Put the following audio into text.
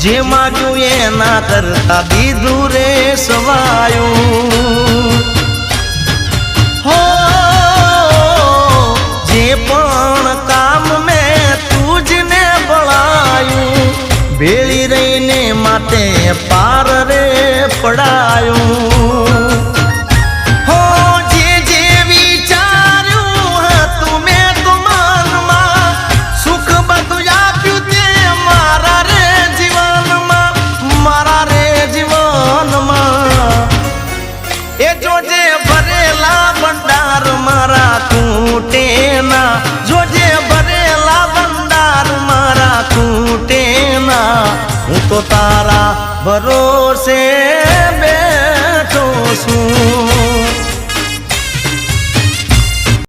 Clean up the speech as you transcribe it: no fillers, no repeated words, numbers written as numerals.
જે માગ્યું એના કરતા દીધું રે સવાયું હો જે પણ કામ મેં તુજને બળાયું ભેળી રહીને માટે પાર રે પડાયું હો જે જે વિચાર્યું હતું મેં તો મનમાં સુખ બધું આપ્યું તે મારા રે જીવનમાં એ જોજે ભરેલા ભંડાર મારા તૂટેના જોજે ભરેલા ભંડાર મારા તૂટેના હું તો તારા ભરોસે